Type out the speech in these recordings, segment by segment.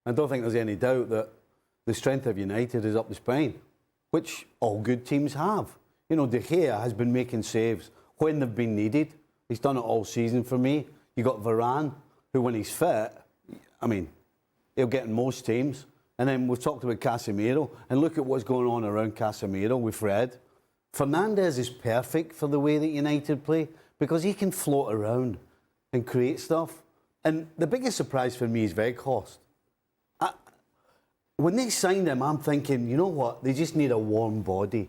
I don't think there's any doubt that the strength of United is up the spine, which all good teams have. You know, De Gea has been making saves when they've been needed. He's done it all season for me. You got Varane, who when he's fit, I mean, he'll get in most teams. And then we've talked about Casemiro, and look at what's going on around Casemiro with Fred. Fernandes is perfect for the way that United play because he can float around and create stuff. And the biggest surprise for me is Weghorst. When they signed him, I'm thinking, you know what? They just need a warm body.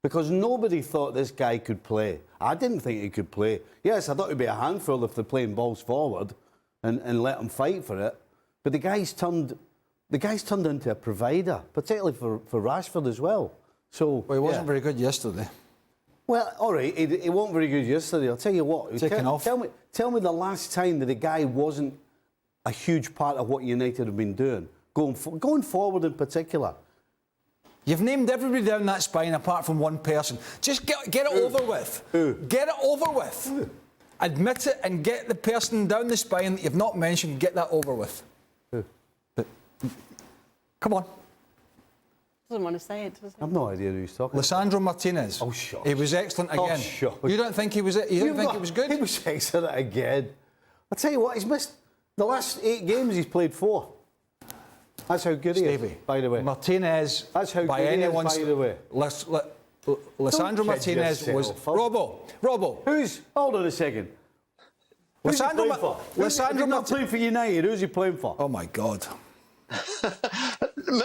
Because nobody thought this guy could play. I didn't think he could play. Yes, I thought it'd be a handful if they're playing balls forward and let him fight for it. But the guy's turned into a provider, particularly for Rashford as well. So he wasn't very good yesterday. Well, all right, he wasn't very good yesterday. I'll tell you what. Tell me the last time that the guy wasn't a huge part of what United have been doing, going forward in particular. You've named everybody down that spine apart from one person. Just get it over with. Get it over with. Admit it and get the person down the spine that you've not mentioned, get that over with. Come on. Doesn't want to say it, does he? I've no idea who he's talking Lisandro Martinez. Oh, shush. He was excellent again. Oh, shush. You don't think he was? You didn't think he was good? He was excellent again. I'll tell you what, he's missed the last 8 games. He's played 4. That's how good he is. By the way, Martinez. That's how by good he is. anyone's. By the way, Lisandro Martinez was Robo. Who's? Hold on a second. Who's he playing for? Lisandro not playing for United. Who's he playing for? Oh my God.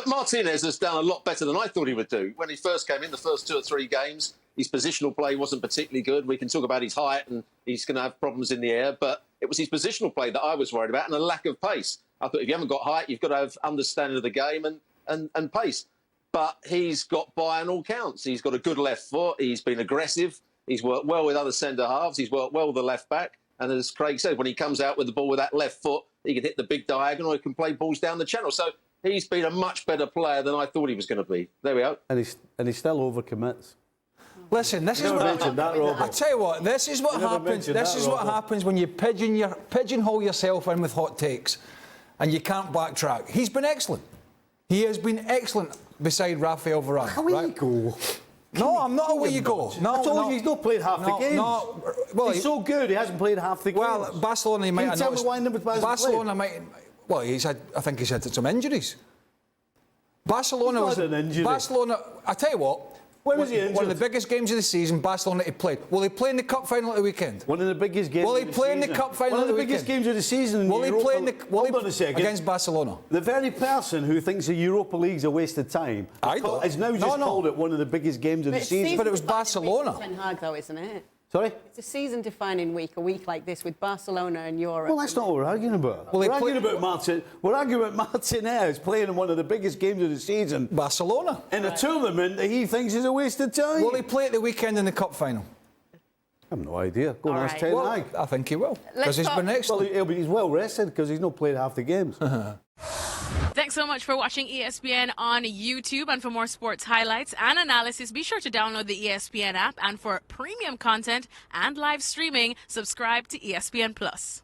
Martinez has done a lot better than I thought he would do. When he first came in, the first 2 or 3 games, his positional play wasn't particularly good. We can talk about his height and he's going to have problems in the air, but it was his positional play that I was worried about and a lack of pace. I thought if you haven't got height, you've got to have understanding of the game and pace. But he's got by on all counts. He's got a good left foot. He's been aggressive. He's worked well with other centre-halves. He's worked well with the left-back. And as Craig said, when he comes out with the ball with that left foot, he can hit the big diagonal, he can play balls down the channel. So he's been a much better player than I thought he was going to be. There we are. And he still overcommits. Listen, this is what I tell you what. This is what happens. This is what happens when you pigeonhole yourself in with hot takes, and you can't backtrack. He's been excellent. He has been excellent beside Rafael Varane. How will you go? No, I'm not away you go. No, I told you he's not played half the games. Well, he's so good, he hasn't played half the games. Well, Barcelona, he might have not. Can you tell me why number Barcelona might. Well, I think he's had some injuries. Barcelona was an injury. Barcelona. I tell you what. When was he injured? One of the biggest games of the season, Barcelona played. Will he play in the cup final at the weekend? One of the biggest games. Will he play in the cup final at the weekend? One of the biggest games of the season. Will he play in the? Hold on a second. Against Barcelona. The very person who thinks the Europa League's a waste of time has now just called it one of the biggest games of the season. But it was Barcelona. Ten Hag, though, isn't it? Sorry? It's a season-defining week, a week like this with Barcelona and Europe. Well, that's not what we're arguing about. We're arguing about Martinez playing in one of the biggest games of the season. Barcelona. In a tournament that he thinks is a waste of time. Will he play at the weekend in the cup final? I have no idea. Go and ask Ten Hag. I think he will. Because he's been excellent. Well, he's well rested because he's not played half the games. Thanks so much for watching ESPN on YouTube. And for more sports highlights and analysis, be sure to download the ESPN app. And for premium content and live streaming, subscribe to ESPN Plus.